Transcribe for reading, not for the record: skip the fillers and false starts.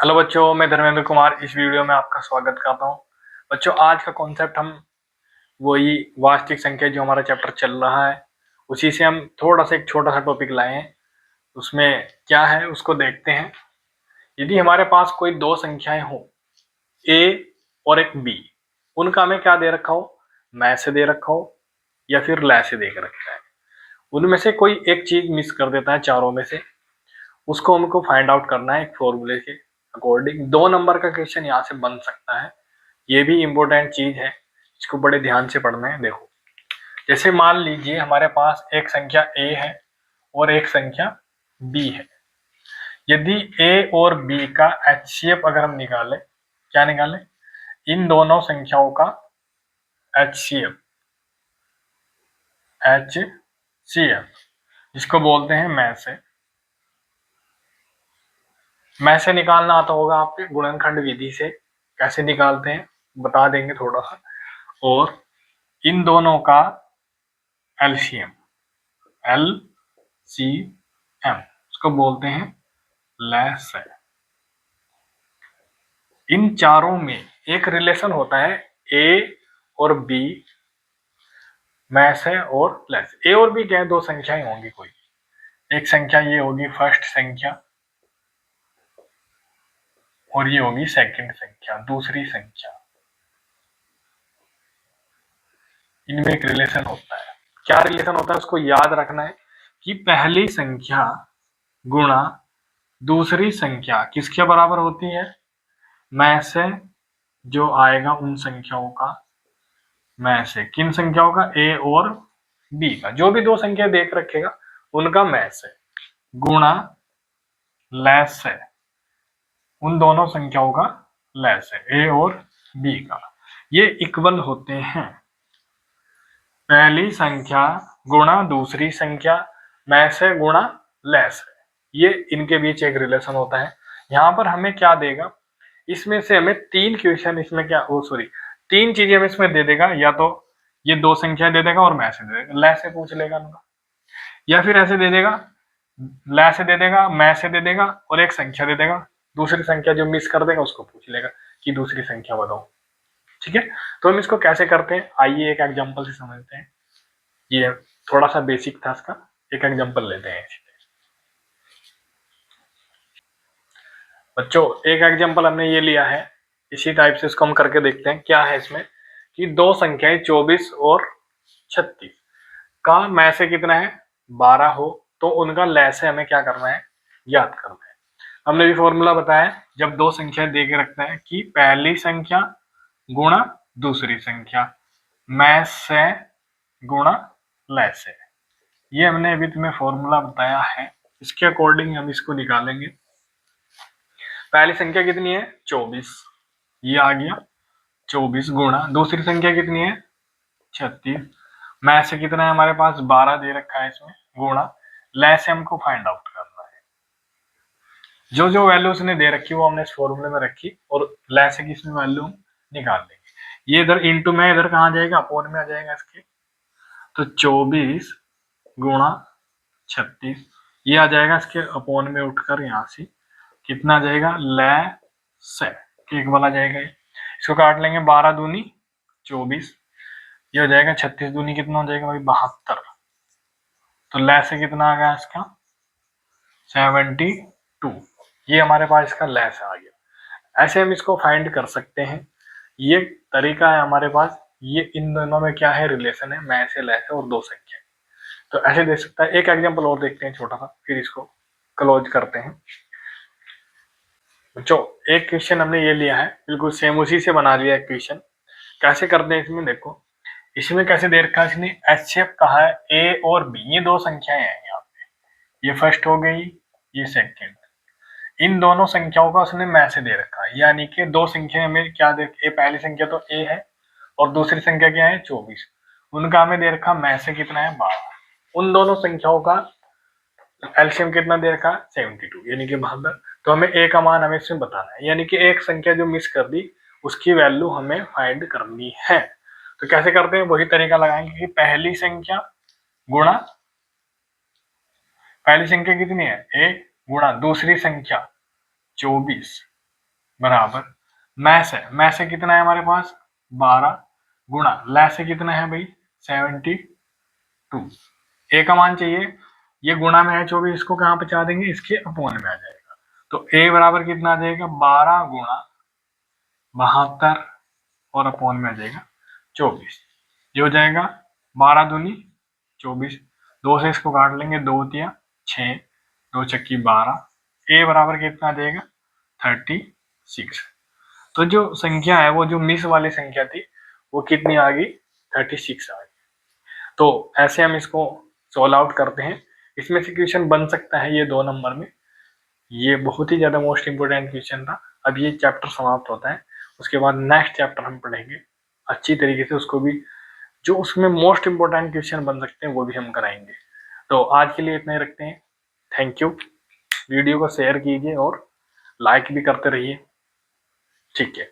Hello बच्चों, मैं धर्मेंद्र कुमार इस वीडियो में आपका स्वागत करता हूं। बच्चों, आज का कॉन्सेप्ट हम वही वास्तविक संख्या जो हमारा चैप्टर चल रहा है उसी से हम थोड़ा सा एक छोटा सा टॉपिक लाए हैं। उसमें क्या है उसको देखते हैं। यदि हमारे पास कोई दो संख्याएं हो, ए और एक बी, उनका हमें क्या दे रखा हो, मैं से दे रखा हो या फिर लै से दे रखा है। उनमें से कोई एक चीज मिस कर देता है चारों में से, उसको हमको फाइंड आउट करना है एक फॉर्मूले के अकॉर्डिंग। 2 नंबर का क्वेश्चन यहाँ से बन सकता है। ये भी इम्पोर्टेंट चीज है, इसको बड़े ध्यान से पढ़ना है। देखो, जैसे मान लीजिए हमारे पास एक संख्या ए है और एक संख्या बी है। यदि ए और बी का एचसीएफ अगर हम निकालें, क्या निकालें, इन दोनों संख्याओं का एचसीएफ, जिसको बोलते हैं मैं से निकालना आता होगा आपके गुणनखंड विधि से। कैसे निकालते हैं बता देंगे थोड़ा सा। और इन दोनों का एलसीएम, उसको बोलते हैं लैस। इन चारों में एक रिलेशन होता है ए और बी, मैस है और लेस। ए और बी क्या है, दो संख्याएं होंगी कोई। एक संख्या ये होगी फर्स्ट संख्या और ये होगी सेकंड संख्या, दूसरी संख्या। इनमें एक रिलेशन होता है। क्या रिलेशन होता है उसको याद रखना है कि पहली संख्या गुणा दूसरी संख्या किसके बराबर होती है, मैं से जो आएगा उन संख्याओं का, मैं से किन संख्याओं का, ए और बी का, जो भी दो संख्या देख रखेगा उनका मैं से गुणा लैस है उन दोनों संख्याओं का लैस है, ए और बी का। ये इक्वल होते हैं। पहली संख्या गुणा दूसरी संख्या, मैं से गुणा लैस है, ये इनके बीच एक रिलेशन होता है। यहां पर हमें क्या देगा, इसमें से हमें तीन क्वेश्चन, इसमें क्या तीन चीजें हमें इसमें दे देगा। या तो ये दो संख्या दे देगा और मैं से दे देगा, लै से पूछ लेगा उनका, या फिर ऐसे दे देगा, लै से दे देगा, मैं से दे देगा और एक संख्या दे देगा। दूसरी संख्या जो मिस कर देगा उसको पूछ लेगा कि दूसरी संख्या बताओ। ठीक है, तो हम इसको कैसे करते हैं आइए एक एग्जांपल से समझते हैं। ये थोड़ा सा बेसिक था, इसका एक एग्जांपल लेते हैं। बच्चों, एक एग्जांपल हमने ये लिया है, इसी टाइप से इसको हम करके देखते हैं। क्या है इसमें कि दो संख्याएं 24 और 36 का मैं से कितना है 12 हो, तो उनका लै से हमें क्या करना है, याद करना है। हमने भी फॉर्मूला बताया, जब दो संख्या दे के रखना है कि पहली संख्या गुणा दूसरी संख्या, मैं से गुणा लै से। ये हमने अभी तुम्हें फॉर्मूला बताया है, इसके अकॉर्डिंग हम इसको निकालेंगे। पहली संख्या कितनी है 24, ये आ गया 24 गुणा दूसरी संख्या कितनी है 36, मैं से कितना है हमारे पास 12 दे रखा है इसमें, गुणा लै से हमको फाइंड आउट करना है। जो जो वैल्यू उसने दे रखी वो हमने इस फॉर्मूले में रखी और लै से की इसमें वैल्यू निकाल देंगे। ये इधर इंटू में इधर कहाँ जाएगा, अपोन में आ जाएगा इसके। तो 24 गुणा 36 ये आ जाएगा इसके अपोन में उठकर यहाँ से कितना आ जाएगा, लै से एक वाला जाएगा। इसको काट लेंगे, 12 दूनी 24, ये हो जाएगा 36 दूनी कितना हो जाएगा भाई 72। तो लै से कितना आ गया इसका 72, ये हमारे पास इसका लै से आ गया। ऐसे हम इसको फाइंड कर सकते हैं, ये तरीका है हमारे पास। ये इन दोनों में क्या है, रिलेशन है, मैं से लै से और दो संख्या। तो ऐसे दे सकता है। एक एग्जांपल और देखते हैं छोटा सा, फिर इसको क्लोज करते हैं। बच्चों, एक क्वेश्चन हमने ये लिया है, बिल्कुल सेम उसी से बना लिया है क्वेश्चन। कैसे करते हैं इसमें, देखो इसमें कैसे दे रखा है इसने, एचसीएफ कहा है ए और बी, ये दो संख्याएं हैं यहाँ पे, ये फर्स्ट हो गई, ये सेकंड। इन दोनों संख्याओं का उसने मैं से दे रखा है, यानी कि दो संख्या में क्या दे, ए पहली संख्या तो ए है और दूसरी संख्या क्या है 24, उनका हमें दे रखा मैं से कितना है 12। उन दोनों संख्याओं का एलसीएम कितना दे रखा 72, यानी कि 72। तो हमें ए का मान हमें इसमें बताना है, यानी कि एक संख्या जो मिस कर दी उसकी वैल्यू हमें फाइंड करनी है। तो कैसे करते हैं, वही तरीका लगाएंगे कि पहली संख्या गुणा, पहली संख्या कितनी है ए, गुणा दूसरी संख्या 24, बराबर मैं से कितना है हमारे पास 12 गुणा लै से कितना है भाई 72। ए का मान चाहिए, ये गुणा में है 24, इसको कहाँ बचा देंगे, इसके अपोन में आ जाएगा। तो ए बराबर कितना आ जाएगा 12 गुणा 72 और अपोन में आ जाएगा 24। ये हो जाएगा 12 दूनी 24, 2 से इसको काट लेंगे, 2 तिया 6, 2 छक्की 12। ए बराबर कितना आ जाएगा 36। तो जो संख्या है वो जो मिस वाली संख्या थी वो कितनी आ गई 36 आ गई। तो ऐसे हम इसको सॉल्व आउट करते हैं। इसमें से क्वेश्चन बन सकता है ये 2 नंबर में, ये बहुत ही ज्यादा मोस्ट इंपोर्टेंट क्वेश्चन था। अब ये चैप्टर समाप्त होता है, उसके बाद नेक्स्ट चैप्टर हम पढ़ेंगे अच्छी तरीके से, उसको भी जो उसमें मोस्ट इंपोर्टेंट क्वेश्चन बन सकते हैं वो भी हम कराएंगे। तो आज के लिए इतना ही रखते हैं। Thank you. वीडियो को शेयर कीजिए और लाइक भी करते रहिए। ठीक है।